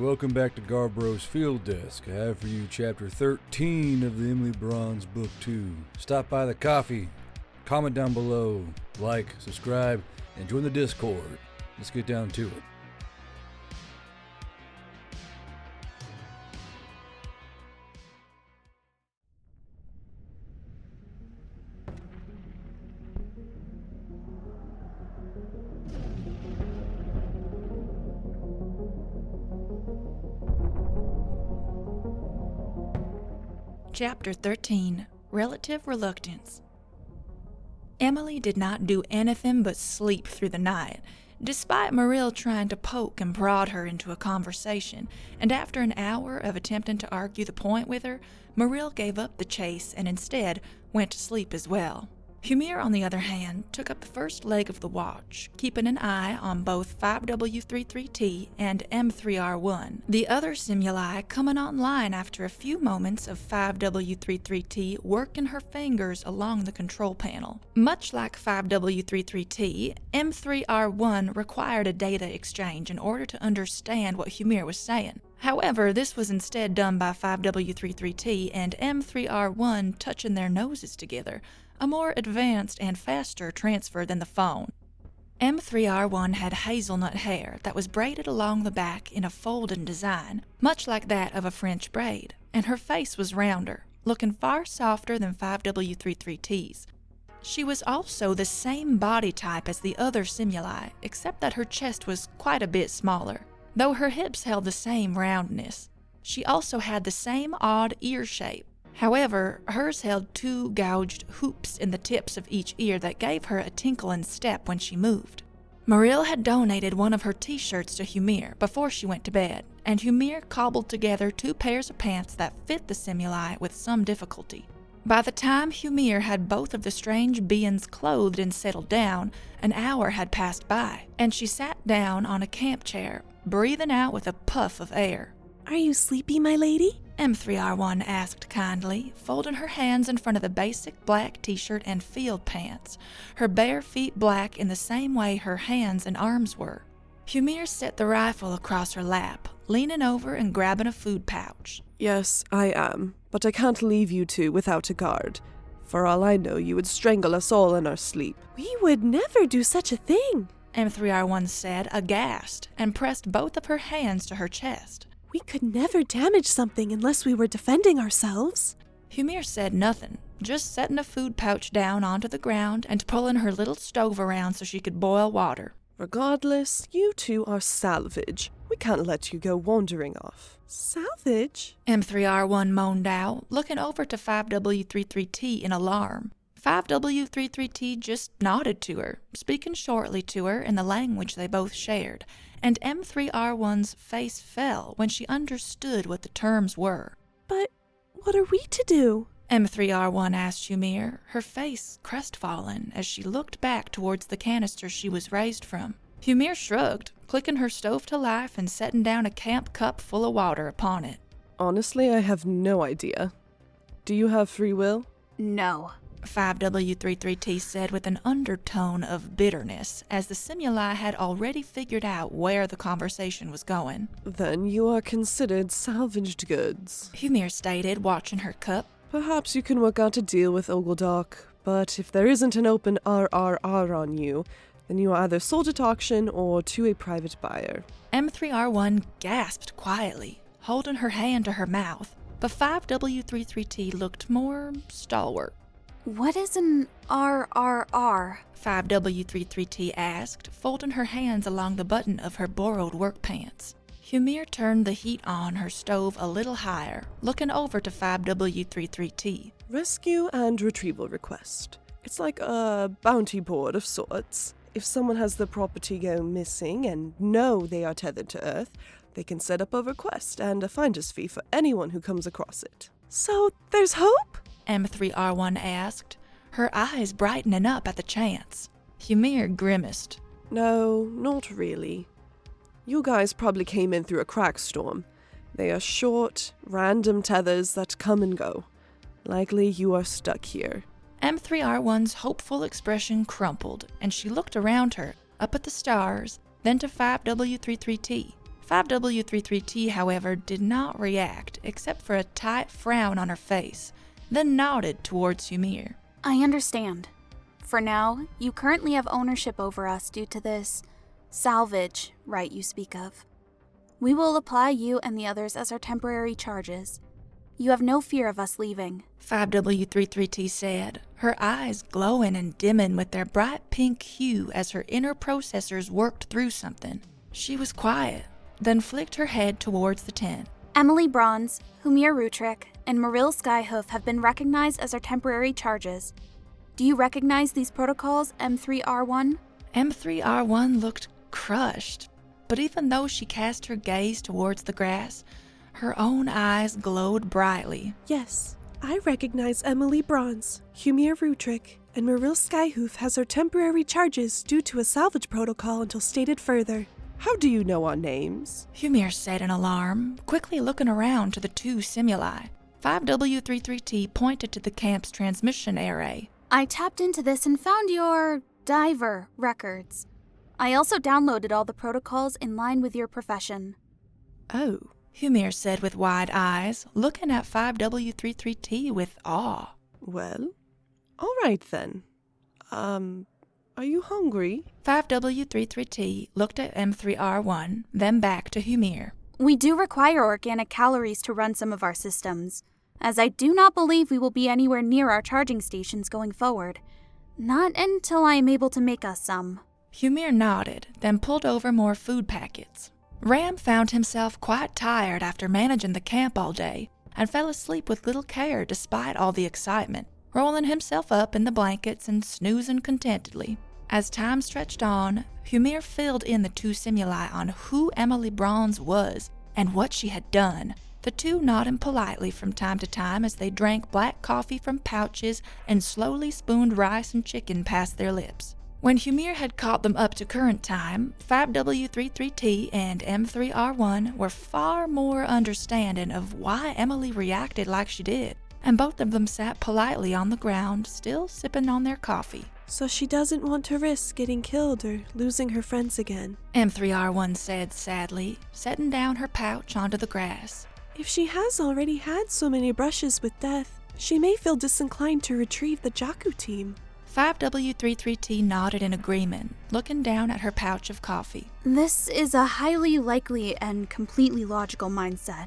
welcome back to Garbro's Field Desk. I have for you Chapter 13 of the Emily Braun's Book 2. Stop by the coffee, comment down below, like, subscribe, and join the Discord. Let's get down to it. Chapter 13, Relative Reluctance. Emily did not do anything but sleep through the night, despite Marill trying to poke and prod her into a conversation, and after an hour of attempting to argue the point with her, Marill gave up the chase and instead went to sleep as well. Humir, on the other hand, took up the first leg of the watch, keeping an eye on both 5W33T and M3R1, the other simuli coming online after a few moments of 5W33T working her fingers along the control panel. Much like 5W33T, M3R1 required a data exchange in order to understand what Humir was saying. However, this was instead done by 5W33T and M3R1 touching their noses together, a more advanced and faster transfer than the phone. M3R1 had hazelnut hair that was braided along the back in a folding design, much like that of a French braid, and her face was rounder, looking far softer than 5W33T's. She was also the same body type as the other simuli, except that her chest was quite a bit smaller, though her hips held the same roundness. She also had the same odd ear shape. However, hers held two gouged hoops in the tips of each ear that gave her a tinkling step when she moved. Marill had donated one of her t-shirts to Humir before she went to bed, and Humir cobbled together 2 pairs of pants that fit the simuli with some difficulty. By the time Humir had both of the strange beings clothed and settled down, an hour had passed by, and she sat down on a camp chair, breathing out with a puff of air. "Are you sleepy, my lady?" M3R1 asked kindly, folding her hands in front of the basic black t-shirt and field pants, her bare feet black in the same way her hands and arms were. Humir set the rifle across her lap, leaning over and grabbing a food pouch. "Yes, I am, but I can't leave you two without a guard. For all I know, you would strangle us all in our sleep." "We would never do such a thing," M3R1 said, aghast, and pressed both of her hands to her chest. "We could never damage something unless we were defending ourselves." Humir said nothing, just setting a food pouch down onto the ground and pulling her little stove around so she could boil water. "Regardless, you two are salvage. We can't let you go wandering off." "Salvage?" M3R1 moaned out, looking over to 5W33T in alarm. 5W33T just nodded to her, speaking shortly to her in the language they both shared, and M3R1's face fell when she understood what the terms were. "But what are we to do?" M3R1 asked Humir, her face crestfallen as she looked back towards the canister she was raised from. Humir shrugged, clicking her stove to life and setting down a camp cup full of water upon it. "Honestly, I have no idea. Do you have free will?" "No," 5W33T said with an undertone of bitterness, as the simuli had already figured out where the conversation was going. "Then you are considered salvaged goods," Humir stated, watching her cup. "Perhaps you can work out a deal with Oggledok, but if there isn't an open RRR on you, then you are either sold at auction or to a private buyer." M3R1 gasped quietly, holding her hand to her mouth, but 5W33T looked more stalwart. "What is an RRR?" 5W33T asked, folding her hands along the button of her borrowed work pants. Humir turned the heat on her stove a little higher, looking over to 5W33T. "Rescue and retrieval request. It's like a bounty board of sorts. If someone has the property go missing and know they are tethered to Earth, they can set up a request and a finder's fee for anyone who comes across it." "So there's hope?" M3R1 asked, her eyes brightening up at the chance. Humir grimaced. "No, not really. You guys probably came in through a crack storm. They are short, random tethers that come and go. Likely you are stuck here." M3R1's hopeful expression crumpled, and she looked around her, up at the stars, then to 5W33T. 5W33T, however, did not react, except for a tight frown on her face, then nodded towards Humir. I understand. For now, you currently have ownership over us due to this salvage right you speak of. We will apply you and the others as our temporary charges. You have no fear of us leaving. 5W33T said, her eyes glowing and dimming with their bright pink hue as her inner processors worked through something. She was quiet, then flicked her head towards the tent. Emily Bronze, Humir Rutrick, and Marill Skyhoof have been recognized as our temporary charges. Do you recognize these protocols, M3R1? M3R1 looked crushed, but even though she cast her gaze towards the grass, her own eyes glowed brightly. Yes, I recognize Emily Bronze, Humir Rutrick, and Marill Skyhoof as our temporary charges due to a salvage protocol until stated further. How do you know our names? Humir said in alarm, quickly looking around to the two simuli. 5W33T pointed to the camp's transmission array. I tapped into this and found your diver records. I also downloaded all the protocols in line with your profession. Oh. Humir said with wide eyes, looking at 5W33T with awe. Well, all right then. Are you hungry? 5W33T looked at M3R1, then back to Humir. We do require organic calories to run some of our systems, as I do not believe we will be anywhere near our charging stations going forward. Not until I am able to make us some. Humir nodded, then pulled over more food packets. Ram found himself quite tired after managing the camp all day, and fell asleep with little care despite all the excitement, rolling himself up in the blankets and snoozing contentedly. As time stretched on, Humir filled in the two simuli on who Emily Bronze was and what she had done, the two nodding politely from time to time as they drank black coffee from pouches and slowly spooned rice and chicken past their lips. When Humir had caught them up to current time, 5W33T and M3R1 were far more understanding of why Emily reacted like she did, and both of them sat politely on the ground, still sipping on their coffee. So she doesn't want to risk getting killed or losing her friends again. M3R1 said sadly, setting down her pouch onto the grass. If she has already had so many brushes with death, she may feel disinclined to retrieve the Jakku team. 5W33T nodded in agreement, looking down at her pouch of coffee. This is a highly likely and completely logical mindset.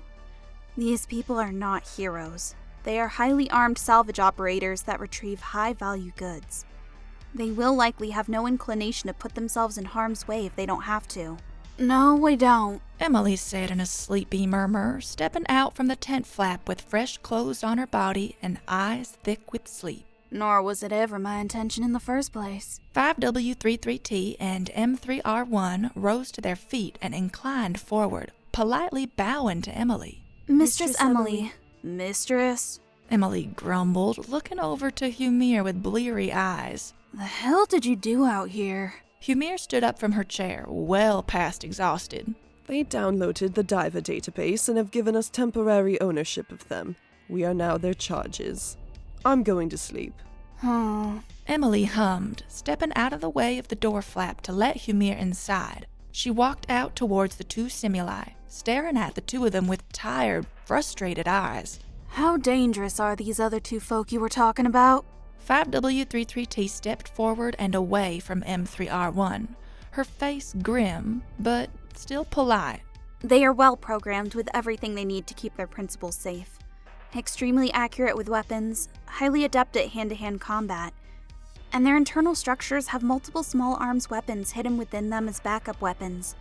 These people are not heroes. They are highly armed salvage operators that retrieve high-value goods. They will likely have no inclination to put themselves in harm's way if they don't have to. No, we don't, Emily said in a sleepy murmur, stepping out from the tent flap with fresh clothes on her body and eyes thick with sleep. Nor was it ever my intention in the first place. 5W33T and M3R1 rose to their feet and inclined forward, politely bowing to Emily. Mistress Emily. Mistress? Emily grumbled, looking over to Humir with bleary eyes. The hell did you do out here? Humir stood up from her chair, well past exhausted. They downloaded the diver database and have given us temporary ownership of them. We are now their charges. I'm going to sleep. Emily hummed, stepping out of the way of the door flap to let Humir inside. She walked out towards the two simuli, staring at the two of them with tired, frustrated eyes. How dangerous are these other two folk you were talking about? 5W33T stepped forward and away from M3R1, her face grim, but still polite. They are well programmed with everything they need to keep their principals safe. Extremely accurate with weapons, highly adept at hand-to-hand combat, and their internal structures have multiple small arms weapons hidden within them as backup weapons,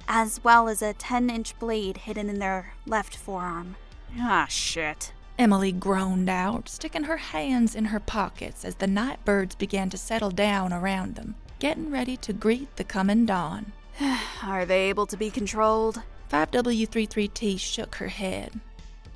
as well as a 10-inch blade hidden in their left forearm. Ah, shit. Emily groaned out, sticking her hands in her pockets as the night birds began to settle down around them, getting ready to greet the coming dawn. Are they able to be controlled? 5W33T shook her head.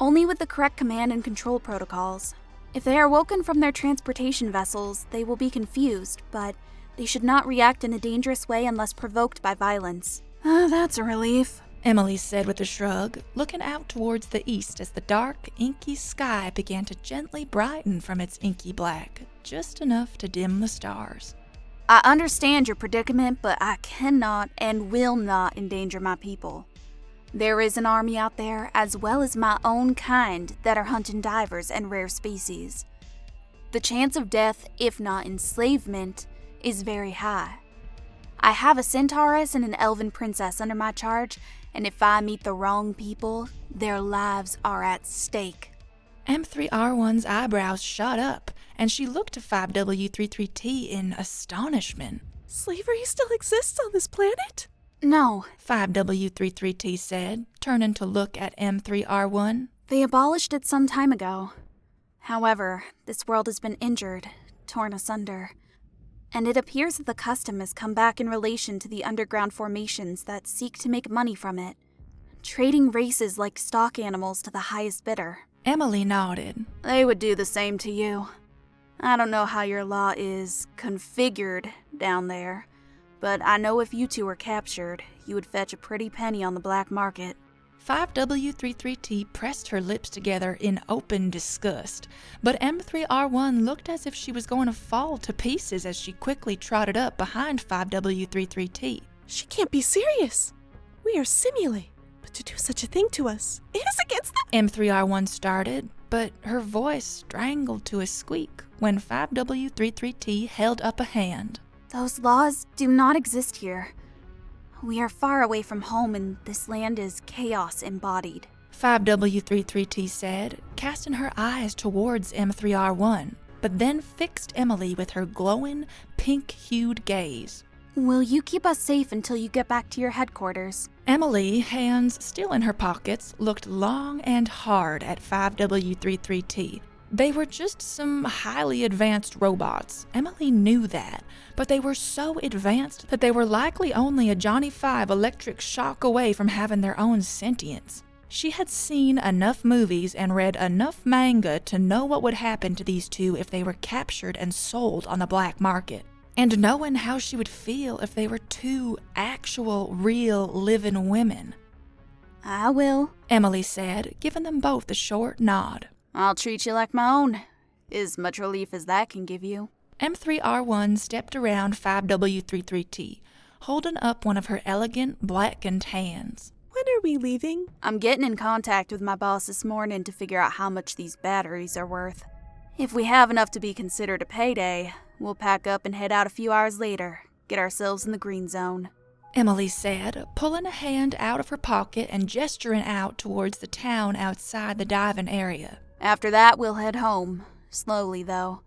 Only with the correct command and control protocols. If they are woken from their transportation vessels, they will be confused, but they should not react in a dangerous way unless provoked by violence. That's a relief, Emily said with a shrug, looking out towards the east as the dark, inky sky began to gently brighten from its inky black, just enough to dim the stars. I understand your predicament, but I cannot and will not endanger my people. There is an army out there, as well as my own kind, that are hunting divers and rare species. The chance of death, if not enslavement, is very high. I have a centauress and an elven princess under my charge, and if I meet the wrong people, their lives are at stake. M3R1's eyebrows shot up, and she looked to 5W33T in astonishment. Slavery still exists on this planet? No, 5W33T said, turning to look at M3R1. they abolished it some time ago. However, this world has been injured, torn asunder, and it appears that the custom has come back in relation to the underground formations that seek to make money from it, trading races like stock animals to the highest bidder. Emily nodded. They would do the same to you. I don't know how your law is configured down there, but I know if you two were captured, you would fetch a pretty penny on the black market. 5W33T pressed her lips together in open disgust, but M3R1 looked as if she was going to fall to pieces as she quickly trotted up behind 5W33T. She can't be serious. We are simulae, but to do such a thing to us is against the... M3R1 started, but her voice strangled to a squeak when 5W33T held up a hand. Those laws do not exist here. We are far away from home, and this land is chaos embodied. 5W33T said, casting her eyes towards M3R1, but then fixed Emily with her glowing, pink-hued gaze. Will you keep us safe until you get back to your headquarters? Emily, hands still in her pockets, looked long and hard at 5W33T. They were just some highly advanced robots. Emily knew that, but they were so advanced that they were likely only a Johnny 5 electric shock away from having their own sentience. She had seen enough movies and read enough manga to know what would happen to these two if they were captured and sold on the black market. And knowing how she would feel if they were two actual, real, living women. I will, Emily said, giving them both a short nod. I'll treat you like my own. As much relief as that can give you. M3R1 stepped around 5W33T, holding up one of her elegant, blackened hands. When are we leaving? I'm getting in contact with my boss this morning to figure out how much these batteries are worth. If we have enough to be considered a payday, we'll pack up and head out a few hours later, get ourselves in the green zone. Emily said, pulling a hand out of her pocket and gesturing out towards the town outside the diving area. After that, we'll head home. Slowly, though,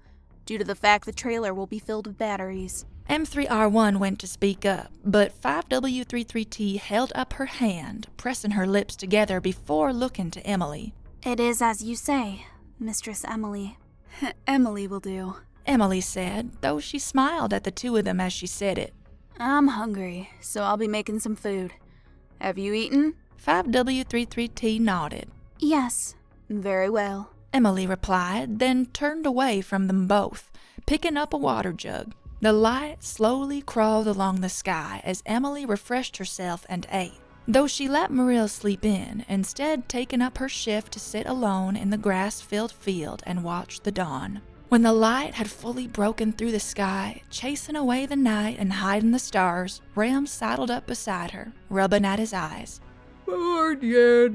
due to the fact the trailer will be filled with batteries. M3R1 went to speak up, but 5W33T held up her hand, pressing her lips together before looking to Emily. It is as you say, Mistress Emily. Emily will do, Emily said, though she smiled at the two of them as she said it. I'm hungry, so I'll be making some food. Have you eaten? 5W33T nodded. Yes. Very well, Emily replied, then turned away from them both, picking up a water jug. The light slowly crawled along the sky as Emily refreshed herself and ate, though she let Marill sleep in, instead taking up her shift to sit alone in the grass-filled field and watch the dawn. When the light had fully broken through the sky, chasing away the night and hiding the stars, Ram sidled up beside her, rubbing at his eyes. Bored yet?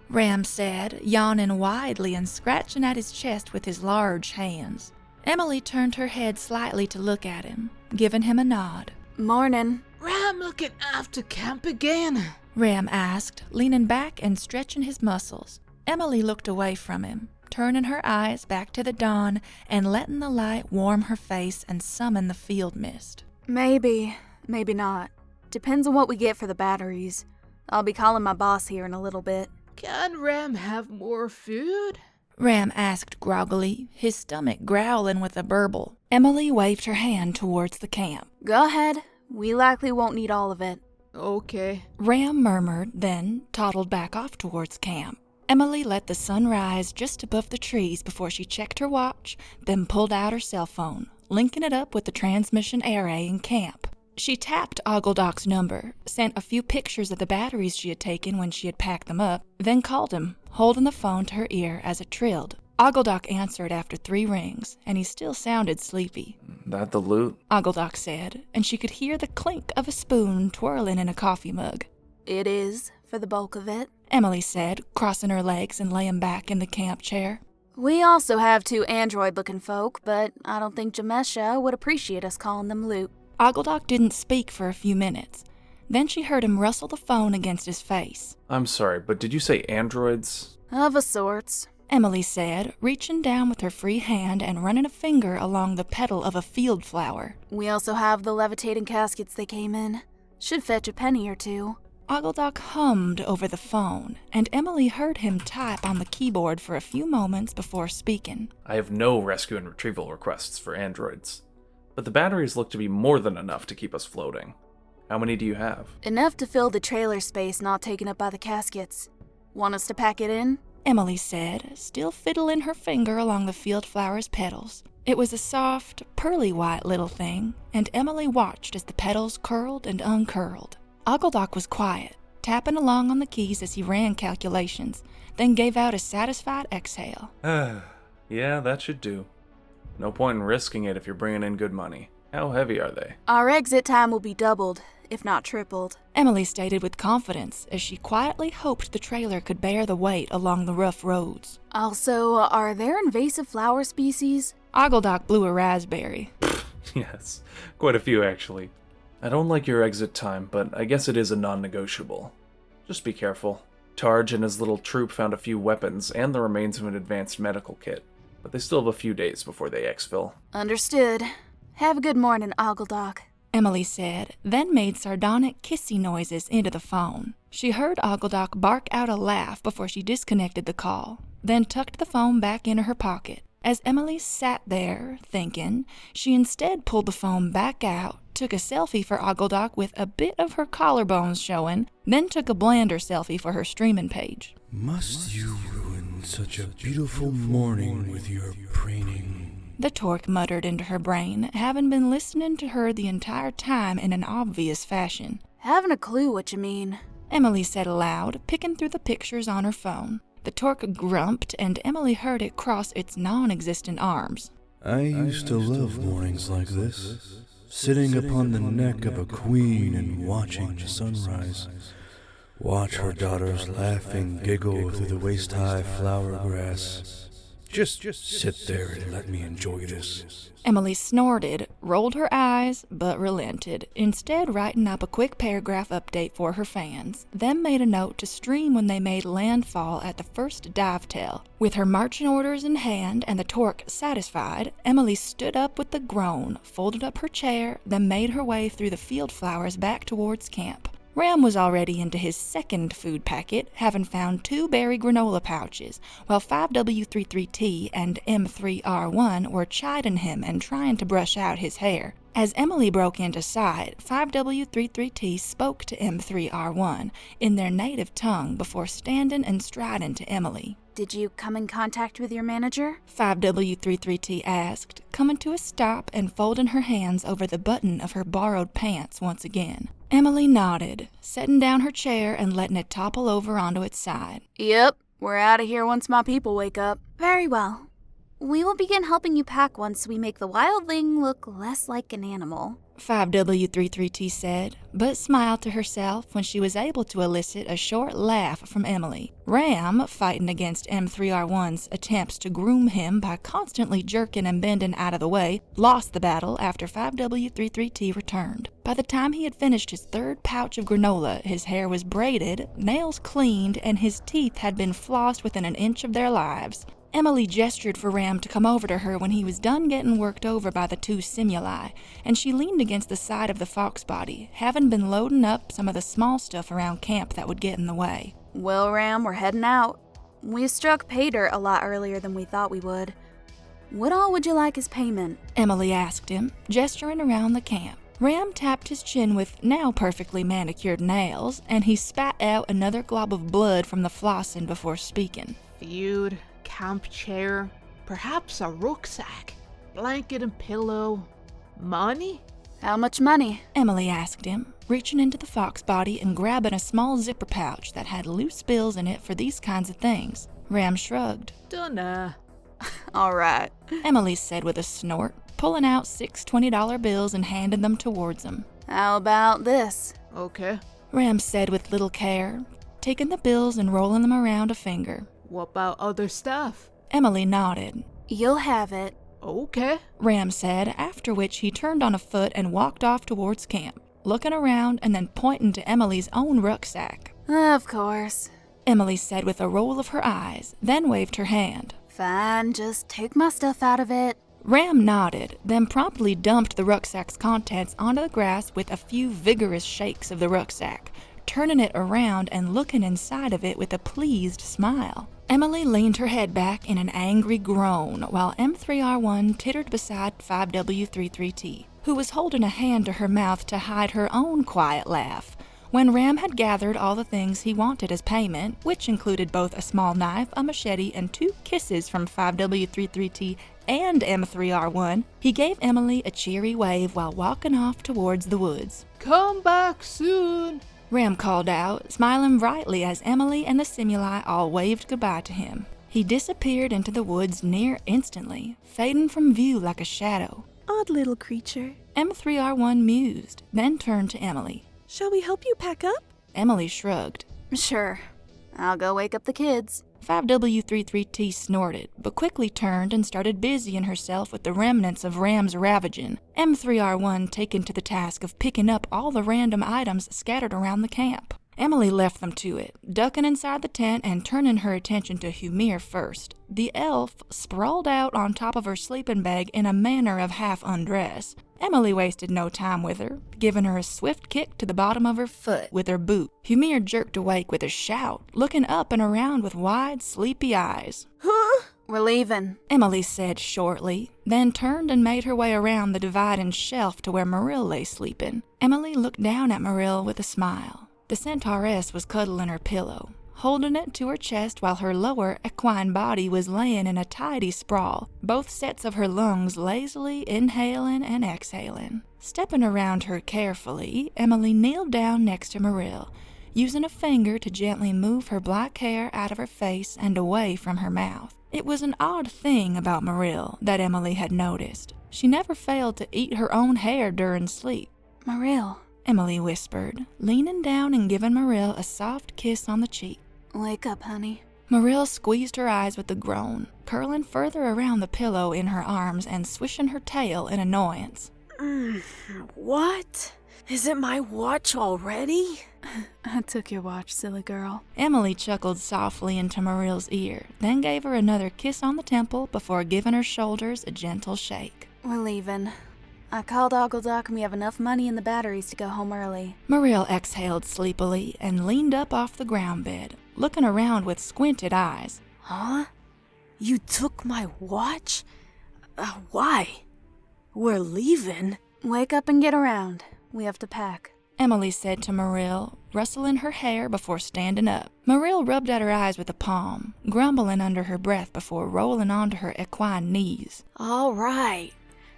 Ram said, yawning widely and scratching at his chest with his large hands. Emily turned her head slightly to look at him, giving him a nod. Morning. Ram looking after camp again? Ram asked, leaning back and stretching his muscles. Emily looked away from him, turning her eyes back to the dawn and letting the light warm her face and summon the field mist. Maybe, maybe not. Depends on what we get for the batteries. I'll be calling my boss here in a little bit. Can Ram have more food? Ram asked groggily, his stomach growling with a burble. Emily waved her hand towards the camp. Go ahead. We likely won't need all of it. Okay. Ram murmured, then toddled back off towards camp. Emily let the sun rise just above the trees before she checked her watch, then pulled out her cell phone, linking it up with the transmission array in camp. She tapped Oggledok's number, sent a few pictures of the batteries she had taken when she had packed them up, then called him, holding the phone to her ear as it trilled. Oggledok answered after 3 rings, and he still sounded sleepy. That the loot? Oggledok said, and she could hear the clink of a spoon twirling in a coffee mug. It is, for the bulk of it, Emily said, crossing her legs and laying back in the camp chair. We also have 2 android-looking folk, but I don't think Jmota would appreciate us calling them loot. Oggledok didn't speak for a few minutes. Then she heard him rustle the phone against his face. I'm sorry, but did you say androids? Of a sorts, Emily said, reaching down with her free hand and running a finger along the petal of a field flower. We also have the levitating caskets they came in. Should fetch a penny or 2. Oggledok hummed over the phone, and Emily heard him type on the keyboard for a few moments before speaking. I have no rescue and retrieval requests for androids, but the batteries look to be more than enough to keep us floating. How many do you have? Enough to fill the trailer space not taken up by the caskets. Want us to pack it in? Emily said, still fiddling her finger along the field flower's petals. It was a soft, pearly white little thing, and Emily watched as the petals curled and uncurled. Oggledok was quiet, tapping along on the keys as he ran calculations, then gave out a satisfied exhale. Yeah, that should do. No point in risking it if you're bringing in good money. How heavy are they? Our exit time will be doubled, if not tripled, Emily stated with confidence as she quietly hoped the trailer could bear the weight along the rough roads. Also, are there invasive flower species? Oggledok blew a raspberry. Yes, quite a few actually. I don't like your exit time, but I guess it is a non-negotiable. Just be careful. Targe and his little troop found a few weapons and the remains of an advanced medical kit, but they still have a few days before they exfil. Understood. Have a good morning, Oggledok, Emily said, then made sardonic kissy noises into the phone. She heard Oggledok bark out a laugh before she disconnected the call, then tucked the phone back into her pocket. As Emily sat there, thinking, she instead pulled the phone back out, took a selfie for Oggledok with a bit of her collarbones showing, then took a blander selfie for her streaming page. Must you ruin such a beautiful morning with your preening? The Torque muttered into her brain, having been listening to her the entire time in an obvious fashion. Haven't a clue what you mean, Emily said aloud, picking through the pictures on her phone. The Torque grumped, and Emily heard it cross its non-existent arms. I used to love mornings like this, sitting upon the neck of a queen and watching the sunrise. Watch her daughters laughing giggle through the waist-high flower grass. Just sit there and let me enjoy this. Emily snorted, rolled her eyes, but relented, instead writing up a quick paragraph update for her fans, then made a note to stream when they made landfall at the first dive tail. With her marching orders in hand and the Torque satisfied, Emily stood up with a groan, folded up her chair, then made her way through the field flowers back towards camp. Ram was already into his second food packet, having found 2 berry granola pouches, while 5W33T and M3R1 were chiding him and trying to brush out his hair. As Emily broke into sight, 5W33T spoke to M3R1 in their native tongue before standing and striding to Emily. Did you come in contact with your manager? 5W33T asked, coming to a stop and folding her hands over the button of her borrowed pants once again. Emily nodded, setting down her chair and letting it topple over onto its side. Yep, we're out of here once my people wake up. Very well. We will begin helping you pack once we make the wildling look less like an animal, 5W33T said, but smiled to herself when she was able to elicit a short laugh from Emily. Ram, fighting against M3R1's attempts to groom him by constantly jerking and bending out of the way, lost the battle after 5W33T returned. By the time he had finished his 3rd pouch of granola, his hair was braided, nails cleaned, and his teeth had been flossed within an inch of their lives. Emily gestured for Ram to come over to her when he was done getting worked over by the 2 simuli, and she leaned against the side of the fox body, having been loading up some of the small stuff around camp that would get in the way. Well, Ram, we're heading out. We struck pay dirt a lot earlier than we thought we would. What all would you like as payment? Emily asked him, gesturing around the camp. Ram tapped his chin with now perfectly manicured nails, and he spat out another glob of blood from the flossing before speaking. Feud, camp chair, perhaps a rucksack, blanket and pillow. Money? How much money? Emily asked him, reaching into the fox body and grabbing a small zipper pouch that had loose bills in it for these kinds of things. Ram shrugged. Dunno. All right, Emily said with a snort, pulling out 6 $20 bills and handing them towards him. how about this? Okay. Ram said with little care, taking the bills and rolling them around a finger. What about other stuff? Emily nodded. You'll have it. Okay. Ram said, after which he turned on a foot and walked off towards camp, looking around and then pointing to Emily's own rucksack. Of course. Emily said with a roll of her eyes, then waved her hand. Fine, just take my stuff out of it. Ram nodded, then promptly dumped the rucksack's contents onto the grass with a few vigorous shakes of the rucksack, turning it around and looking inside of it with a pleased smile. Emily leaned her head back in an angry groan while M3R1 tittered beside 5W33T, who was holding a hand to her mouth to hide her own quiet laugh. When Ram had gathered all the things he wanted as payment, which included both a small knife, a machete, and 2 kisses from 5W33T and M3R1, he gave Emily a cheery wave while walking off towards the woods. Come back soon. Ram called out, smiling brightly as Emily and the Simuli all waved goodbye to him. He disappeared into the woods near instantly, fading from view like a shadow. Odd little creature. M3R1 mused, then turned to Emily. Shall we help you pack up? Emily shrugged. Sure. I'll go wake up the kids. 5W33T snorted, but quickly turned and started busying herself with the remnants of Ram's ravaging, M3R1 taken to the task of picking up all the random items scattered around the camp. Emily left them to it, ducking inside the tent and turning her attention to Humir first. The elf sprawled out on top of her sleeping bag in a manner of half undress. Emily wasted no time with her, giving her a swift kick to the bottom of her foot with her boot. Humir jerked awake with a shout, looking up and around with wide, sleepy eyes. Huh? We're leaving, Emily said shortly, then turned and made her way around the dividing shelf to where Marill lay sleeping. Emily looked down at Marill with a smile. The centauress was cuddling her pillow, holding it to her chest while her lower equine body was laying in a tidy sprawl, both sets of her lungs lazily inhaling and exhaling. Stepping around her carefully, Emily kneeled down next to Marill, using a finger to gently move her black hair out of her face and away from her mouth. It was an odd thing about Marill that Emily had noticed. She never failed to eat her own hair during sleep. Marill, Emily whispered, leaning down and giving Marill a soft kiss on the cheek. wake up, honey. Marill squeezed her eyes with a groan, curling further around the pillow in her arms and swishing her tail in annoyance. What? Is it my watch already? I took your watch, silly girl. Emily chuckled softly into Marill's ear, then gave her another kiss on the temple before giving her shoulders a gentle shake. We're leaving. I called Oggledok and we have enough money in the batteries to go home early. Marill exhaled sleepily and leaned up off the ground bed, looking around with squinted eyes. Huh? You took my watch? Why? We're leaving. Wake up and get around. We have to pack. Emily said to Marill, rustling her hair before standing up. Marill rubbed at her eyes with a palm, grumbling under her breath before rolling onto her equine knees. All right.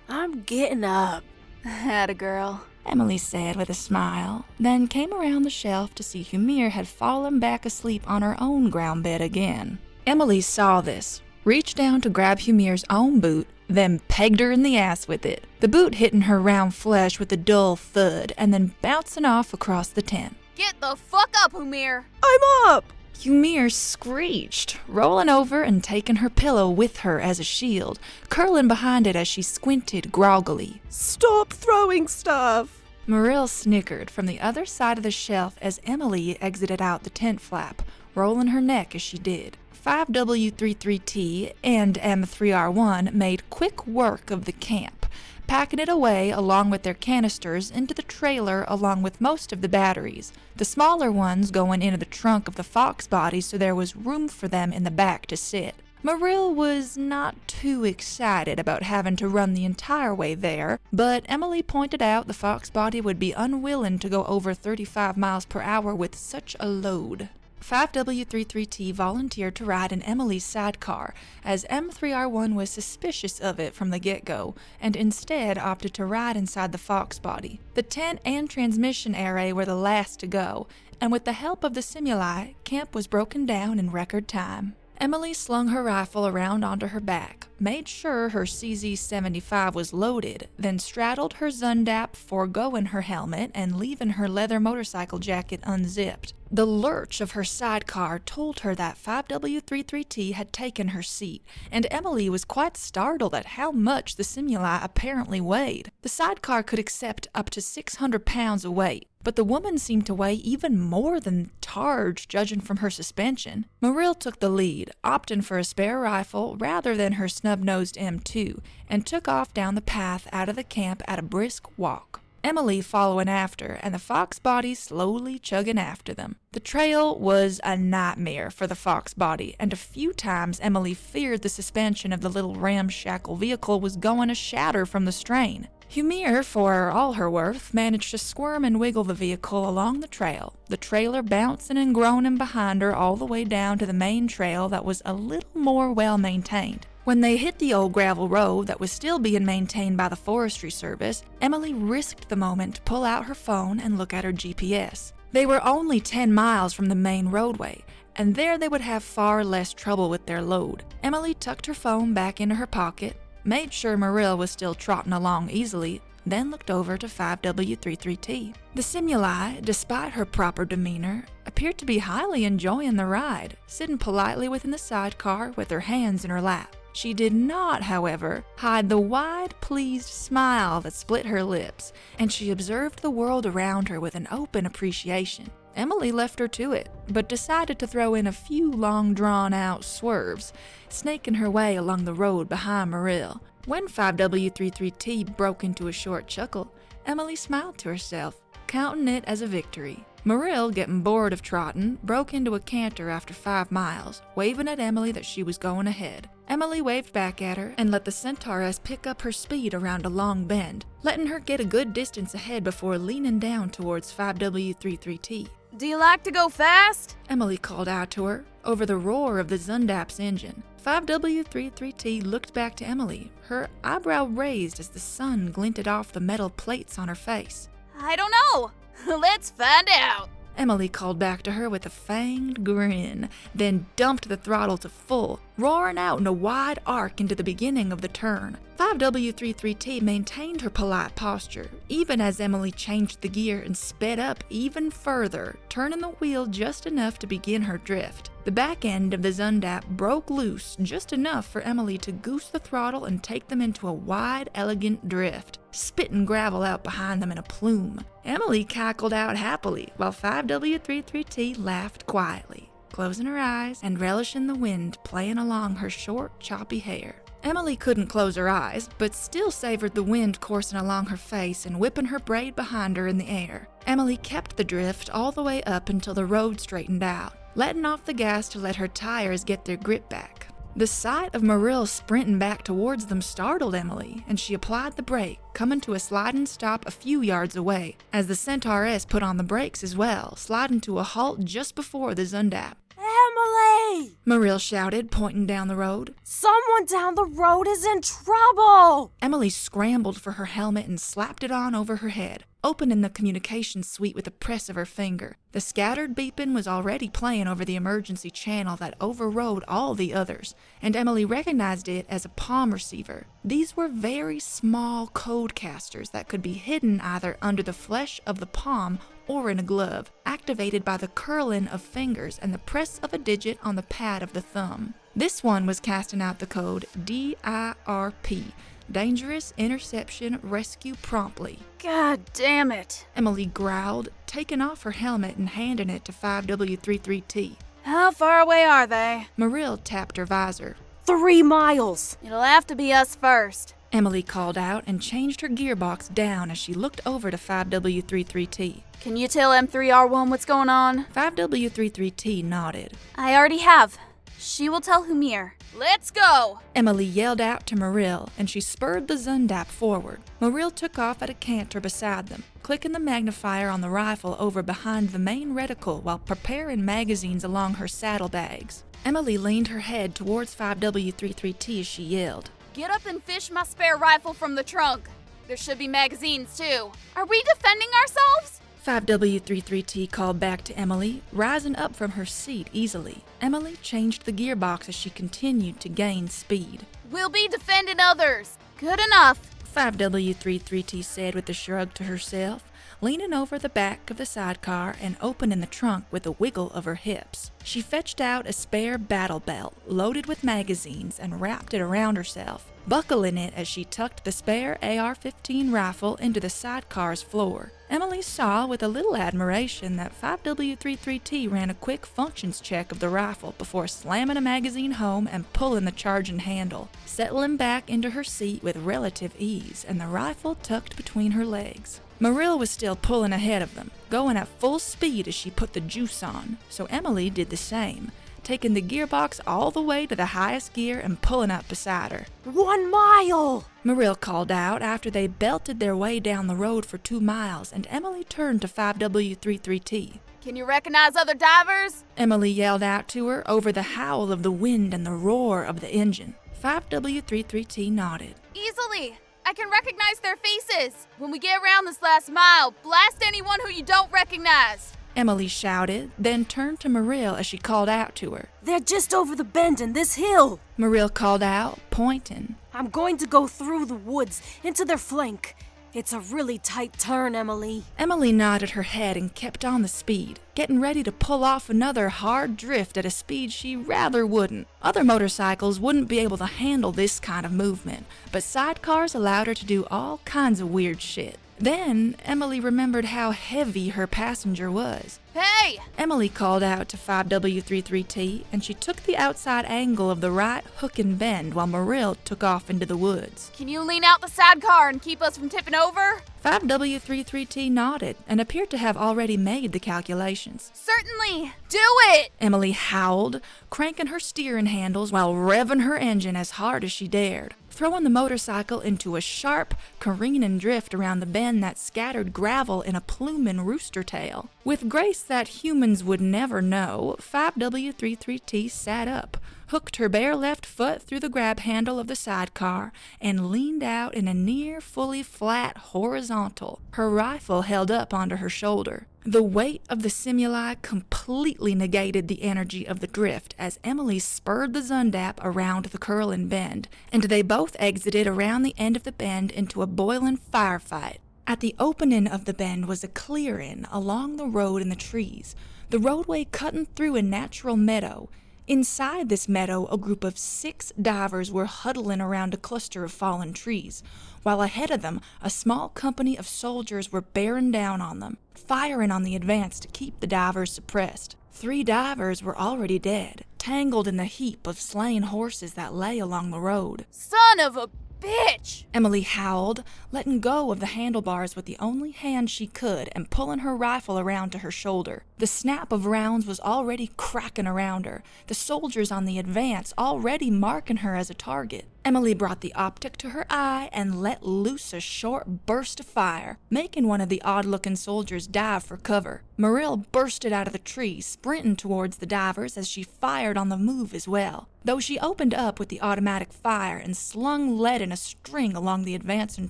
I'm getting up. Atta girl. Emily said with a smile, then came around the shelf to see Humir had fallen back asleep on her own ground bed again. Emily saw this, reached down to grab Humir's own boot, then pegged her in the ass with it, the boot hitting her round flesh with a dull thud and then bouncing off across the tent. Get the fuck up, Humir! I'm up! Humir screeched, rolling over and taking her pillow with her as a shield, curling behind it as she squinted groggily. Stop throwing stuff! Marill snickered from the other side of the shelf as Emily exited out the tent flap, rolling her neck as she did. 5W33T and M3R1 made quick work of the camp, packing it away along with their canisters into the trailer along with most of the batteries, the smaller ones going into the trunk of the fox body so there was room for them in the back to sit. Marill was not too excited about having to run the entire way there, but Emily pointed out the fox body would be unwilling to go over 35 miles per hour with such a load. 5W33T volunteered to ride in Emily's sidecar, as M3R1 was suspicious of it from the get-go, and instead opted to ride inside the fox body. The tent and transmission array were the last to go, and with the help of the Simuli, camp was broken down in record time. Emily slung her rifle around onto her back, made sure her CZ-75 was loaded, then straddled her Zundap, foregoing her helmet and leaving her leather motorcycle jacket unzipped. The lurch of her sidecar told her that 5W33T had taken her seat, and Emily was quite startled at how much the Simuli apparently weighed. The sidecar could accept up to 600 pounds of weight, but the woman seemed to weigh even more than Targe, judging from her suspension. Marill took the lead, opting for a spare rifle rather than her snub-nosed M2, and took off down the path out of the camp at a brisk walk. Emily following after, and the fox body slowly chugging after them. The trail was a nightmare for the fox body, and a few times Emily feared the suspension of the little ramshackle vehicle was going to shatter from the strain. Humir, for all her worth, managed to squirm and wiggle the vehicle along the trail, the trailer bouncing and groaning behind her all the way down to the main trail that was a little more well-maintained. When they hit the old gravel road that was still being maintained by the Forestry Service, Emily risked the moment to pull out her phone and look at her GPS. They were only 10 miles from the main roadway, and there they would have far less trouble with their load. Emily tucked her phone back into her pocket, made sure Marill was still trotting along easily, then looked over to 5W33T. The Simuli, despite her proper demeanor, appeared to be highly enjoying the ride, sitting politely within the sidecar with her hands in her lap. She did not, however, hide the wide, pleased smile that split her lips, and she observed the world around her with an open appreciation. Emily left her to it, but decided to throw in a few long drawn-out swerves, snaking her way along the road behind Marill. When 5W33T broke into a short chuckle, Emily smiled to herself, counting it as a victory. Marill, getting bored of trotting, broke into a canter after 5 miles, waving at Emily that she was going ahead. Emily waved back at her and let the Centauress pick up her speed around a long bend, letting her get a good distance ahead before leaning down towards 5W33T. Do you like to go fast? Emily called out to her, over the roar of the Zundap's engine. 5W33T looked back to Emily, her eyebrow raised as the sun glinted off the metal plates on her face. I don't know. Let's find out. Emily called back to her with a fanged grin, then dumped the throttle to full, roaring out in a wide arc into the beginning of the turn. 5W33T maintained her polite posture, even as Emily changed the gear and sped up even further, turning the wheel just enough to begin her drift. The back end of the Zundap broke loose just enough for Emily to goose the throttle and take them into a wide, elegant drift, spitting gravel out behind them in a plume. Emily cackled out happily, while 5W33T laughed quietly, closing her eyes and relishing the wind playing along her short, choppy hair. Emily couldn't close her eyes, but still savored the wind coursing along her face and whipping her braid behind her in the air. Emily kept the drift all the way up until the road straightened out, letting off the gas to let her tires get their grip back. The sight of Marill sprinting back towards them startled Emily, and she applied the brake, coming to a sliding stop a few yards away, as the Centauress put on the brakes as well, sliding to a halt just before the Zundap. Emily! Marill shouted, pointing down the road. Someone down the road is in trouble! Emily scrambled for her helmet and slapped it on over her head, opening the communications suite with a press of her finger. The scattered beeping was already playing over the emergency channel that overrode all the others, and Emily recognized it as a palm receiver. These were very small codecasters that could be hidden either under the flesh of the palm or in a glove, activated by the curling of fingers and the press of a digit on the pad of the thumb. This one was casting out the code DIRP, Dangerous Interception Rescue Promptly. God damn it. Emily growled, taking off her helmet and handing it to 5W33T. How far away are they? Marill tapped her visor. 3 miles! It'll have to be us first. Emily called out and changed her gearbox down as she looked over to 5W33T. Can you tell M3R1 what's going on? 5W33T nodded. I already have. She will tell Humir. Let's go! Emily yelled out to Marill, and she spurred the Zundap forward. Marill took off at a canter beside them, clicking the magnifier on the rifle over behind the main reticle while preparing magazines along her saddlebags. Emily leaned her head towards 5W33T as she yelled. Get up and fish my spare rifle from the trunk. There should be magazines, too. Are we defending ourselves? 5W33T called back to Emily, rising up from her seat easily. Emily changed the gearbox as she continued to gain speed. We'll be defending others. Good enough. 5W33T said with a shrug to herself, leaning over the back of the sidecar and opening the trunk with a wiggle of her hips. She fetched out a spare battle belt loaded with magazines and wrapped it around herself, buckling it as she tucked the spare AR-15 rifle into the sidecar's floor. Emily saw with a little admiration that 5W33T ran a quick functions check of the rifle before slamming a magazine home and pulling the charging handle, settling back into her seat with relative ease and the rifle tucked between her legs. Marill was still pulling ahead of them, going at full speed as she put the juice on, so Emily did the same, taking the gearbox all the way to the highest gear and pulling up beside her. 1 mile! Marill called out after they belted their way down the road for 2 miles, and Emily turned to 5W33T. Can you recognize other divers? Emily yelled out to her over the howl of the wind and the roar of the engine. 5W33T nodded. Easily. I can recognize their faces. When we get around this last mile, blast anyone who you don't recognize. Emily shouted, then turned to Marill as she called out to her. They're just over the bend in this hill. Marill called out, pointing. I'm going to go through the woods into their flank. It's a really tight turn, Emily. Emily nodded her head and kept on the speed, getting ready to pull off another hard drift at a speed she rather wouldn't. Other motorcycles wouldn't be able to handle this kind of movement, but sidecars allowed her to do all kinds of weird shit. Then, Emily remembered how heavy her passenger was. Hey! Emily called out to 5W33T, and she took the outside angle of the right hook and bend while Marill took off into the woods. Can you lean out the sidecar and keep us from tipping over? 5W33T nodded and appeared to have already made the calculations. Certainly! Do it! Emily howled, cranking her steering handles while revving her engine as hard as she dared, throwing the motorcycle into a sharp, careening drift around the bend that scattered gravel in a pluming rooster tail. With grace that humans would never know, 5W33T sat up, hooked her bare left foot through the grab handle of the sidecar, and leaned out in a near fully flat horizontal, her rifle held up onto her shoulder. The weight of the stimuli completely negated the energy of the drift as Emily spurred the Zundap around the curling bend, and they both exited around the end of the bend into a boiling firefight. At the opening of the bend was a clearing along the road and the trees, the roadway cutting through a natural meadow. Inside this meadow, a group of 6 divers were huddling around a cluster of fallen trees, while ahead of them, a small company of soldiers were bearing down on them, firing on the advance to keep the divers suppressed. 3 divers were already dead, tangled in the heap of slain horses that lay along the road. Son of a bitch! Emily howled, letting go of the handlebars with the only hand she could and pulling her rifle around to her shoulder. The snap of rounds was already cracking around her, the soldiers on the advance already marking her as a target. Emily brought the optic to her eye and let loose a short burst of fire, making one of the odd-looking soldiers dive for cover. Marill bursted out of the tree, sprinting towards the divers as she fired on the move as well, though she opened up with the automatic fire and slung lead in a string along the advancing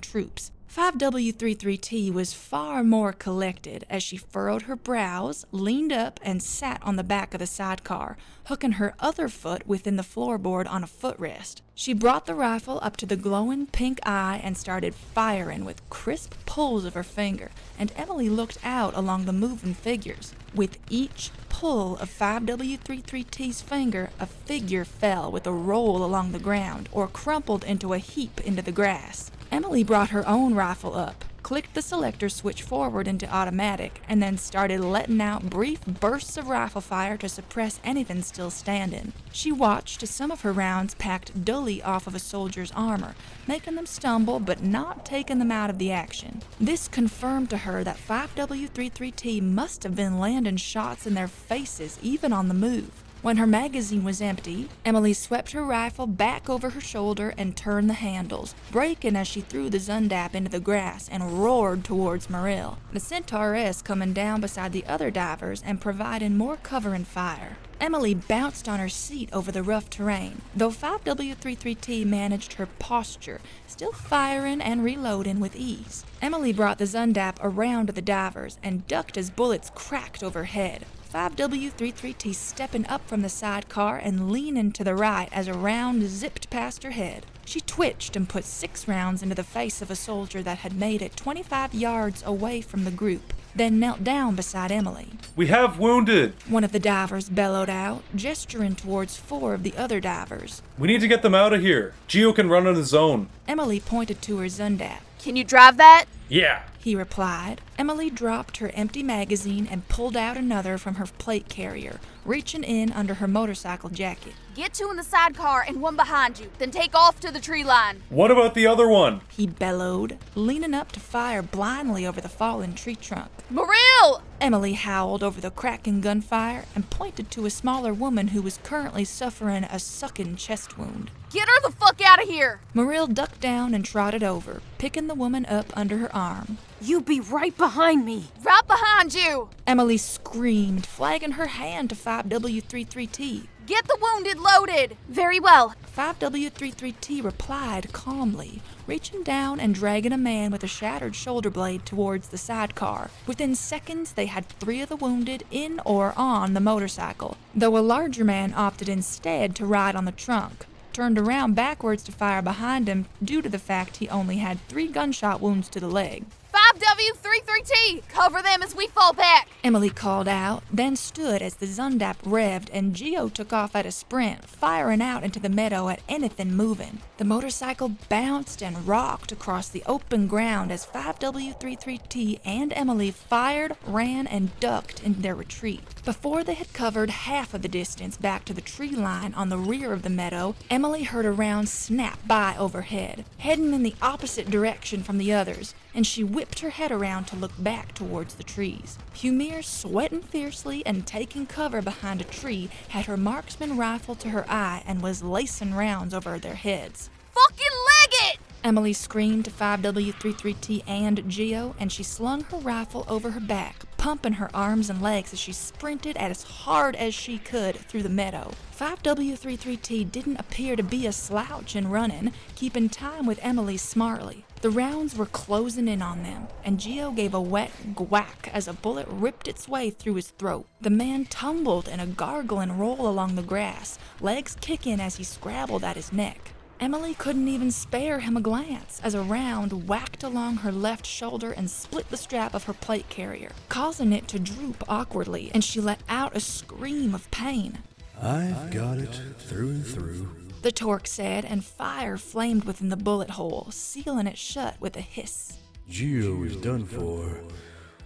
troops. 5W33T was far more collected as she furrowed her brows, leaned up, and sat on the back of the sidecar, hooking her other foot within the floorboard on a footrest. She brought the rifle up to the glowing pink eye and started firing with crisp pulls of her finger, and Emily looked out along the moving figures. With each pull of 5W33T's finger, a figure fell with a roll along the ground or crumpled into a heap into the grass. Emily brought her own rifle up, clicked the selector switch forward into automatic, and then started letting out brief bursts of rifle fire to suppress anything still standing. She watched as some of her rounds packed dully off of a soldier's armor, making them stumble but not taking them out of the action. This confirmed to her that 5W33T must have been landing shots in their faces even on the move. When her magazine was empty, Emily swept her rifle back over her shoulder and turned the handles, braking as she threw the Zundap into the grass and roared towards Marill, the Centauress coming down beside the other divers and providing more cover and fire. Emily bounced on her seat over the rough terrain, though 5W33T managed her posture, still firing and reloading with ease. Emily brought the Zundap around to the divers and ducked as bullets cracked overhead. 5W33T stepping up from the sidecar and leaning to the right as a round zipped past her head. She twitched and put 6 rounds into the face of a soldier that had made it 25 yards away from the group, then knelt down beside Emily. "We have wounded!" One of the divers bellowed out, gesturing towards 4 of the other divers. "We need to get them out of here. Geo can run on his own." Emily pointed to her Zundap. Can you drive that? "Yeah." He replied. Emily dropped her empty magazine and pulled out another from her plate carrier, reaching in under her motorcycle jacket. Get 2 in the sidecar and 1 behind you, then take off to the tree line. "What about the other one?" He bellowed, leaning up to fire blindly over the fallen tree trunk. Marill! Emily howled over the cracking gunfire and pointed to a smaller woman who was currently suffering a sucking chest wound. Get her the fuck out of here! Marill ducked down and trotted over, picking the woman up under her arm. You be right behind me. Right behind you! Emily screamed, flagging her hand to 5W33T. Get the wounded loaded! Very well. 5W33T replied calmly, reaching down and dragging a man with a shattered shoulder blade towards the sidecar. Within seconds, they had 3 of the wounded in or on the motorcycle, though a larger man opted instead to ride on the trunk, turned around backwards to fire behind him due to the fact he only had 3 gunshot wounds to the leg. 5W33T! Cover them as we fall back! Emily called out, then stood as the Zundap revved and Geo took off at a sprint, firing out into the meadow at anything moving. The motorcycle bounced and rocked across the open ground as 5W33T and Emily fired, ran, and ducked in their retreat. Before they had covered half of the distance back to the tree line on the rear of the meadow, Emily heard a round snap by overhead, heading in the opposite direction from the others, and she whipped her head around to look back towards the trees. Humir, sweating fiercely and taking cover behind a tree, had her marksman rifle to her eye and was lacing rounds over their heads. Fucking leg it! Emily screamed to 5W33T and Geo, and she slung her rifle over her back, pumping her arms and legs as she sprinted as hard as she could through the meadow. 5W33T didn't appear to be a slouch in running, keeping time with Emily smartly. The rounds were closing in on them, and Geo gave a wet gwack as a bullet ripped its way through his throat. The man tumbled in a gargling roll along the grass, legs kicking as he scrabbled at his neck. Emily couldn't even spare him a glance as a round whacked along her left shoulder and split the strap of her plate carrier, causing it to droop awkwardly, and she let out a scream of pain. I've got it through and through, the Torque said, and fire flamed within the bullet hole, sealing it shut with a hiss. Geo is done for.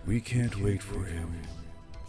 We can't wait for him.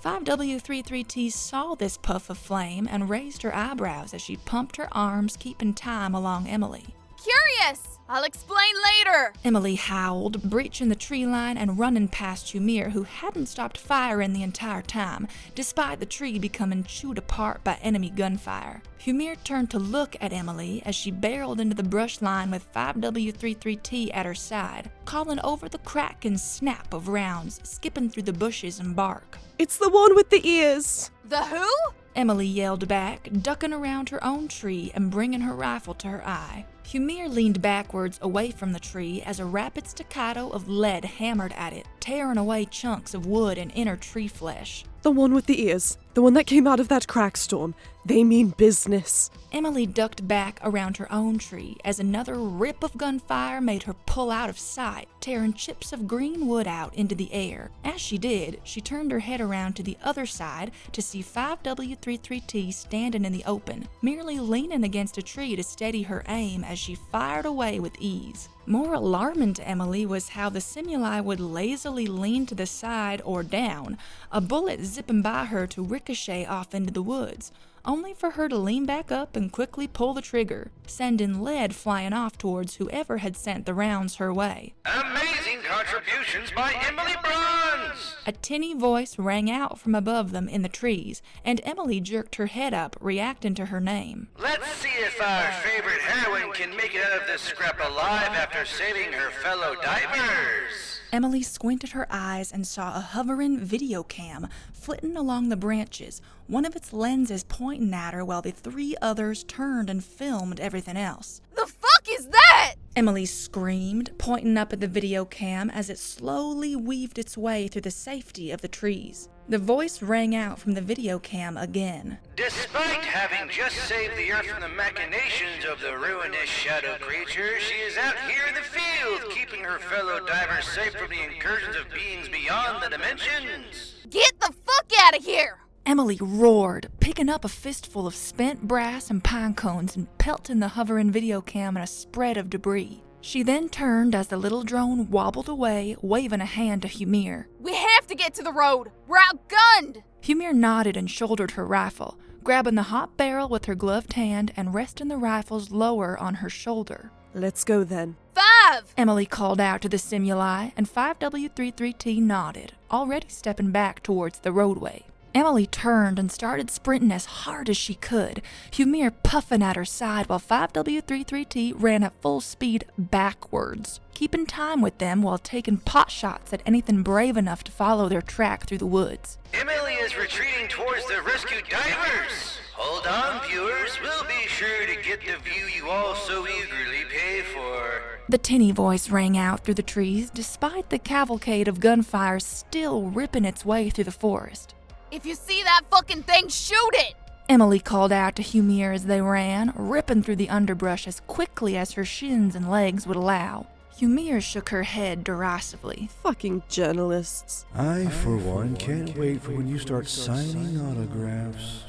5W33T saw this puff of flame and raised her eyebrows as she pumped her arms, keeping time along Emily. Curious! I'll explain later! Emily howled, breaching the tree line and running past Humir, who hadn't stopped firing the entire time, despite the tree becoming chewed apart by enemy gunfire. Humir turned to look at Emily as she barreled into the brush line with 5W33T at her side, calling over the crack and snap of rounds, skipping through the bushes and bark. It's the one with the ears! The who? Emily yelled back, ducking around her own tree and bringing her rifle to her eye. Humir leaned backwards away from the tree as a rapid staccato of lead hammered at it, tearing away chunks of wood and inner tree flesh. The one with the ears. The one that came out of that crack storm. They mean business. Emily ducked back around her own tree as another rip of gunfire made her pull out of sight, tearing chips of green wood out into the air. As she did, she turned her head around to the other side to see 5W33T standing in the open, merely leaning against a tree to steady her aim as she fired away with ease. More alarming to Emily was how the simuli would lazily lean to the side or down, a bullet zipping by her to ricochet off into the woods, only for her to lean back up and quickly pull the trigger, sending lead flying off towards whoever had sent the rounds her way. Amazing contributions by Emily Bronze! A tinny voice rang out from above them in the trees, and Emily jerked her head up, reacting to her name. Let's see if our favorite heroine can make it out of this scrap alive after saving her fellow divers. Emily squinted her eyes and saw a hovering video cam flitting along the branches, one of its lenses pointing at her while the 3 others turned and filmed everything else. The fuck is that? Emily screamed, pointing up at the video cam as it slowly weaved its way through the safety of the trees. The voice rang out from the video cam again. Despite having just saved the Earth from the machinations of the ruinous shadow creature, she is out here in the field, keeping her fellow divers safe from the incursions of beings beyond the dimensions. Get the fuck out of here! Emily roared, picking up a fistful of spent brass and pine cones and pelting the hovering video cam in a spread of debris. She then turned as the little drone wobbled away, waving a hand to Humir. We have to get to the road! We're outgunned! Humir nodded and shouldered her rifle, grabbing the hot barrel with her gloved hand and resting the rifles lower on her shoulder. Let's go then. 5! Emily called out to the Simuli, and 5W33T nodded, already stepping back towards the roadway. Emily turned and started sprinting as hard as she could, Humir puffing at her side while 5W33T ran at full speed backwards, keeping time with them while taking pot shots at anything brave enough to follow their track through the woods. Emily is retreating towards the rescued divers. Hold on, viewers. We'll be sure to get the view you all so eagerly pay for. The tinny voice rang out through the trees despite the cavalcade of gunfire still ripping its way through the forest. If you see that fucking thing, shoot it! Emily called out to Humir as they ran, ripping through the underbrush as quickly as her shins and legs would allow. Humir shook her head derisively. Fucking journalists. I, for one, can't wait for when you start signing autographs.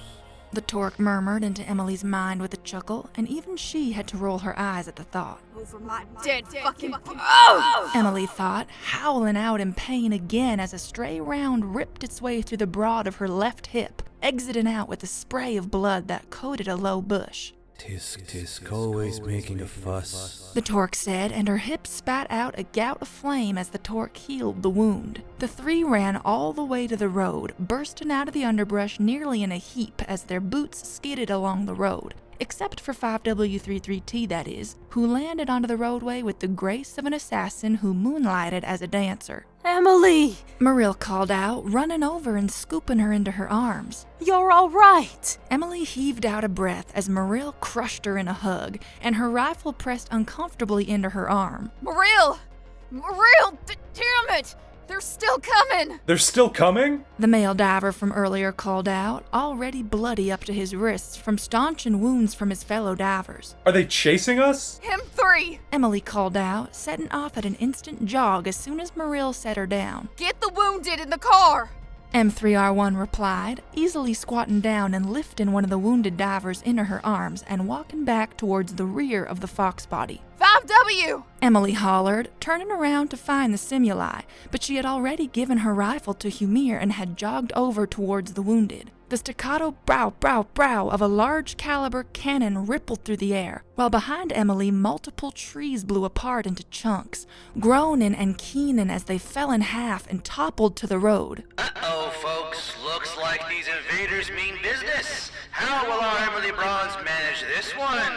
The Torque murmured into Emily's mind with a chuckle, and even she had to roll her eyes at the thought. Over my dead fucking... Emily thought, howling out in pain again as a stray round ripped its way through the broad of her left hip, exiting out with a spray of blood that coated a low bush. Tisk, always making a fuss. The Torque said, and her hip spat out a gout of flame as the Torque healed the wound. The three ran all the way to the road, bursting out of the underbrush nearly in a heap as their boots skidded along the road. Except for 5W33T, that is, who landed onto the roadway with the grace of an assassin who moonlighted as a dancer. Emily! Marill called out, running over and scooping her into her arms. You're all right! Emily heaved out a breath as Marill crushed her in a hug, and her rifle pressed uncomfortably into her arm. Marill! Damn it! They're still coming! They're still coming? The male diver from earlier called out, already bloody up to his wrists from staunching wounds from his fellow divers. Are they chasing us? Him 3! Emily called out, setting off at an instant jog as soon as Marill set her down. Get the wounded in the car! M3R1 replied, easily squatting down and lifting one of the wounded divers into her arms and walking back towards the rear of the fox body. 5W! Emily hollered, turning around to find the Simuli, but she had already given her rifle to Humir and had jogged over towards the wounded. The staccato brow of a large caliber cannon rippled through the air, while behind Emily multiple trees blew apart into chunks, groaning and keening as they fell in half and toppled to the road. Uh-oh, folks. Looks like these invaders mean business. How will our Emily Bronze manage this one?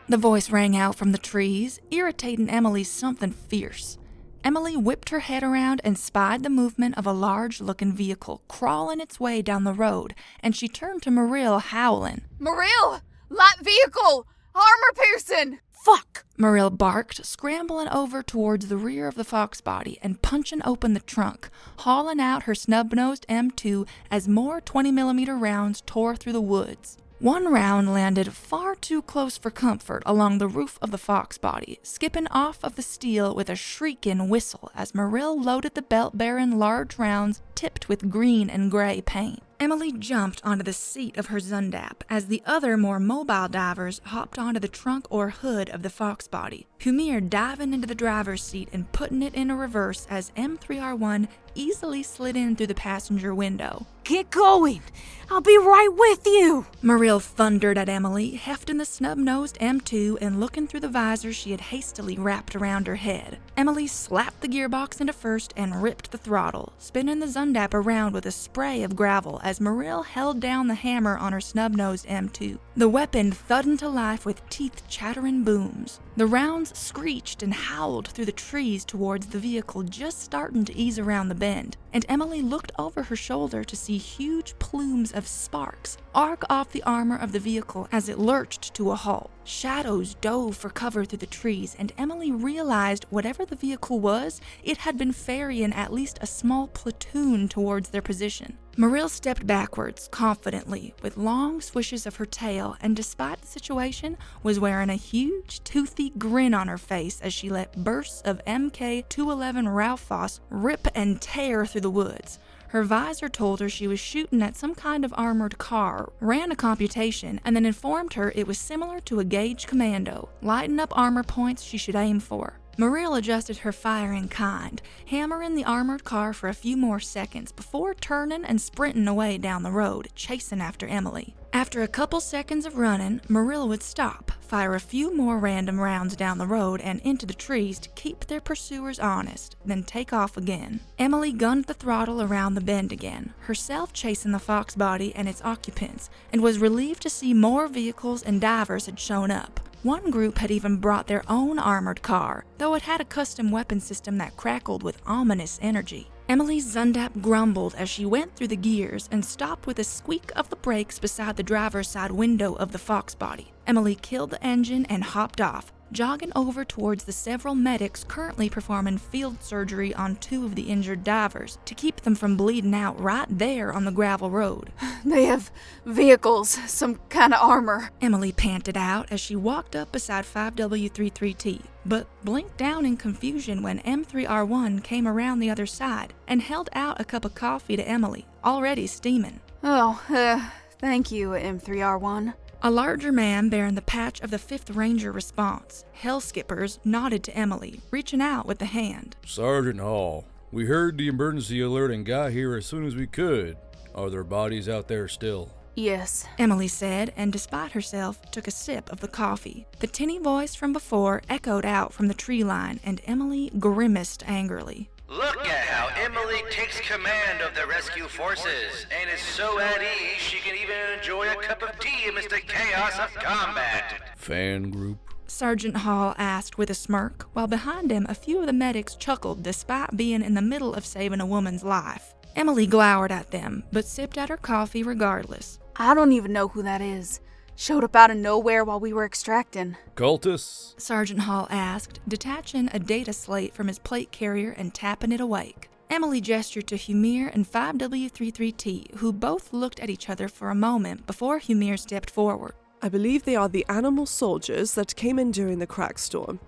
The voice rang out from the trees, irritating Emily something fierce. Emily whipped her head around and spied the movement of a large-looking vehicle crawling its way down the road, and she turned to Marill, howling. Marill! Light vehicle! Armor-piercing! Fuck! Marill barked, scrambling over towards the rear of the fox body and punching open the trunk, hauling out her snub-nosed M2 as more 20mm rounds tore through the woods. One round landed far too close for comfort along the roof of the fox body, skipping off of the steel with a shrieking whistle as Marill loaded the belt-bearing large rounds tipped with green and gray paint. Emily jumped onto the seat of her Zundap as the other more mobile divers hopped onto the trunk or hood of the fox body, Humir diving into the driver's seat and putting it in a reverse as M3R1 easily slid in through the passenger window. Get going! I'll be right with you! Marill thundered at Emily, hefting the snub-nosed M2 and looking through the visor she had hastily wrapped around her head. Emily slapped the gearbox into first and ripped the throttle, spinning the Zundap around with a spray of gravel as Marill held down the hammer on her snub-nosed M2. The weapon thudded to life with teeth-chattering booms. The rounds screeched and howled through the trees towards the vehicle just starting to ease around the bend, and Emily looked over her shoulder to see huge plumes of sparks arc off the armor of the vehicle as it lurched to a halt. Shadows dove for cover through the trees, and Emily realized whatever the vehicle was, it had been ferrying at least a small platoon towards their position. Marill stepped backwards, confidently, with long swishes of her tail, and despite the situation, was wearing a huge, toothy grin on her face as she let bursts of MK-211 Raufoss rip and tear through the woods. Her visor told her she was shooting at some kind of armored car, ran a computation, and then informed her it was similar to a gauge commando, lighting up armor points she should aim for. Marill adjusted her fire in kind, hammering the armored car for a few more seconds before turning and sprinting away down the road, chasing after Emily. After a couple seconds of running, Marill would stop, fire a few more random rounds down the road and into the trees to keep their pursuers honest, then take off again. Emily gunned the throttle around the bend again, herself chasing the fox body and its occupants, and was relieved to see more vehicles and divers had shown up. One group had even brought their own armored car, though it had a custom weapon system that crackled with ominous energy. Emily Zundap grumbled as she went through the gears and stopped with a squeak of the brakes beside the driver's side window of the fox body. Emily killed the engine and hopped off, jogging over towards the several medics currently performing field surgery on 2 of the injured divers to keep them from bleeding out right there on the gravel road. They have vehicles, some kind of armor. Emily panted out as she walked up beside 5W33T, but blinked down in confusion when M3R1 came around the other side and held out a cup of coffee to Emily, already steaming. Thank you, M3R1. A larger man bearing the patch of the 5th Ranger response, Hell Skippers, nodded to Emily, reaching out with a hand. Sergeant Hall, we heard the emergency alert and got here as soon as we could. Are there bodies out there still? Yes, Emily said, and despite herself, took a sip of the coffee. The tinny voice from before echoed out from the tree line, and Emily grimaced angrily. Look at how Emily takes command of the rescue forces, and is so at ease she can even enjoy a cup of tea amidst the chaos of combat. Fan group? Sergeant Hall asked with a smirk, while behind him a few of the medics chuckled despite being in the middle of saving a woman's life. Emily glowered at them, but sipped at her coffee regardless. I don't even know who that is. Showed up out of nowhere while we were extracting. Cultists? Sergeant Hall asked, detaching a data slate from his plate carrier and tapping it awake. Emily gestured to Humir and 5W33T, who both looked at each other for a moment before Humir stepped forward. I believe they are the animal soldiers that came in during the crack storm.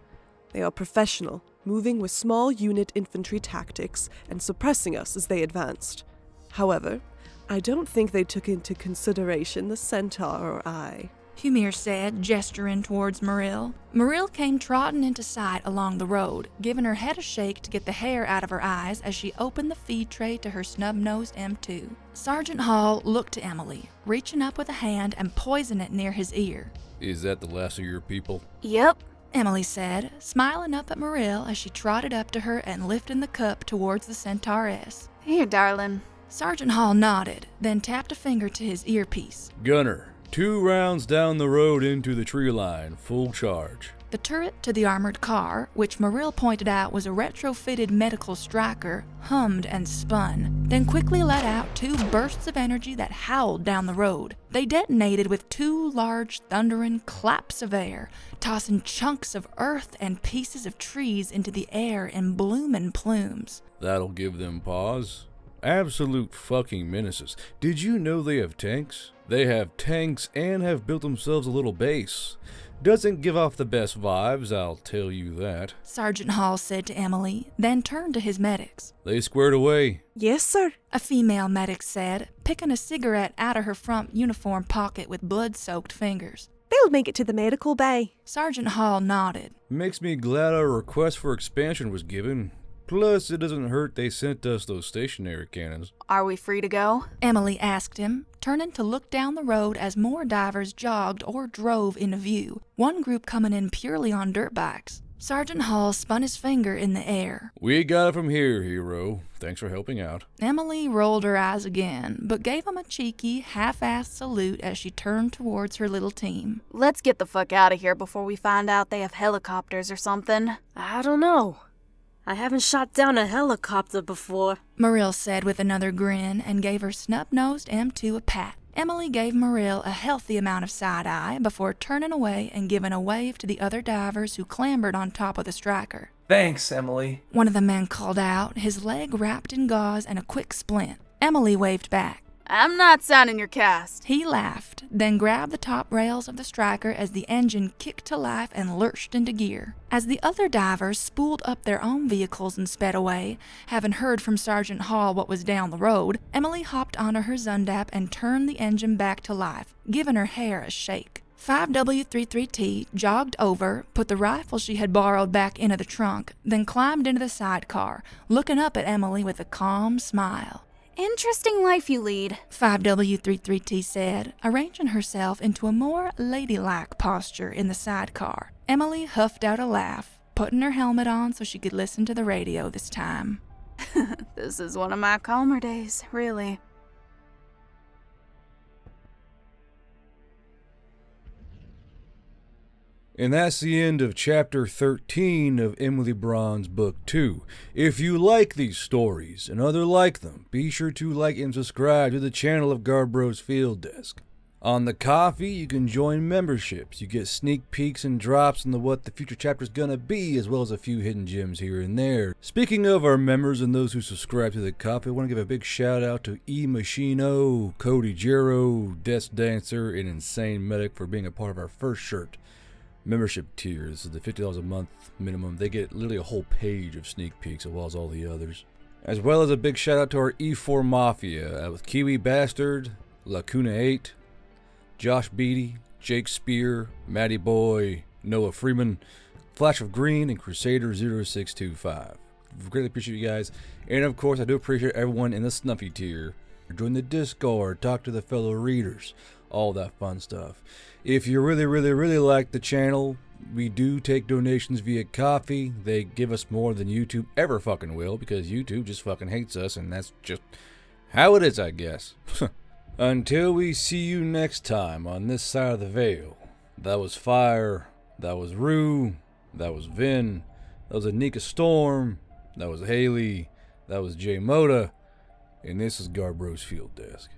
They are professional, moving with small unit infantry tactics and suppressing us as they advanced. However, I don't think they took into consideration the centaur or I. Humir said, gesturing towards Marill. Marill came trotting into sight along the road, giving her head a shake to get the hair out of her eyes as she opened the feed tray to her snub-nosed M2. Sergeant Hall looked to Emily, reaching up with a hand and poising it near his ear. Is that the last of your people? Yep, Emily said, smiling up at Marill as she trotted up to her and lifting the cup towards the Centauress. Here, darling. Sergeant Hall nodded, then tapped a finger to his earpiece. Gunner, 2 rounds down the road into the tree line, full charge. The turret to the armored car, which Marill pointed out was a retrofitted medical striker, hummed and spun, then quickly let out 2 bursts of energy that howled down the road. They detonated with 2 large, thundering claps of air, tossing chunks of earth and pieces of trees into the air in blooming plumes. That'll give them pause. Absolute fucking menaces. Did you know they have tanks? They have tanks and have built themselves a little base. Doesn't give off the best vibes, I'll tell you that. Sergeant Hall said to Emily, then turned to his medics. They squared away. Yes, sir. A female medic said, picking a cigarette out of her front uniform pocket with blood-soaked fingers. They'll make it to the medical bay. Sergeant Hall nodded. Makes me glad our request for expansion was given. Plus, it doesn't hurt they sent us those stationary cannons. Are we free to go? Emily asked him, turning to look down the road as more divers jogged or drove into view, one group coming in purely on dirt bikes. Sergeant Hall spun his finger in the air. We got it from here, hero. Thanks for helping out. Emily rolled her eyes again, but gave him a cheeky, half-assed salute as she turned towards her little team. Let's get the fuck out of here before we find out they have helicopters or something. I don't know. I haven't shot down a helicopter before. Marill said with another grin and gave her snub-nosed M2 a pat. Emily gave Marill a healthy amount of side-eye before turning away and giving a wave to the other divers who clambered on top of the striker. Thanks, Emily. One of the men called out, his leg wrapped in gauze and a quick splint. Emily waved back. I'm not signing your cast. He laughed, then grabbed the top rails of the striker as the engine kicked to life and lurched into gear. As the other divers spooled up their own vehicles and sped away, having heard from Sergeant Hall what was down the road, Emily hopped onto her Zundap and turned the engine back to life, giving her hair a shake. 5W33T jogged over, put the rifle she had borrowed back into the trunk, then climbed into the sidecar, looking up at Emily with a calm smile. Interesting life you lead, 5W33T said, arranging herself into a more ladylike posture in the sidecar. Emily huffed out a laugh, putting her helmet on so she could listen to the radio this time. This is one of my calmer days, really. And that's the end of Chapter 13 of Emily Braun's Book 2. If you like these stories and other like them, be sure to like and subscribe to the channel of Garbro's Field Desk. On the Coffee, you can join memberships. You get sneak peeks and drops into what the future chapter's gonna be, as well as a few hidden gems here and there. Speaking of our members and those who subscribe to the Coffee, I want to give a big shout out to E Machino, Cody Jero, Desk Dancer, and Insane Medic for being a part of our first shirt membership tier. This is the $50 a month minimum. They get literally a whole page of sneak peeks as well as all the others. As well as a big shout out to our E4 Mafia with Kiwi Bastard, Lacuna 8, Josh Beatty, Jake Spear, Matty Boy, Noah Freeman, Flash of Green, and Crusader 0625. Greatly appreciate you guys. And of course, I do appreciate everyone in the Snuffy tier. Join the Discord, talk to the fellow readers, all that fun stuff. If you really like the channel, we do take donations via Coffee. They give us more than YouTube ever fucking will, because YouTube just fucking hates us, and that's just how it is, I guess. Until we see you next time on this side of the veil. That was Fire, that was Rue, that was Vynn, that was Annika Storm, that was Hailey, that was Jmota, and this is Garbro's Field Desk.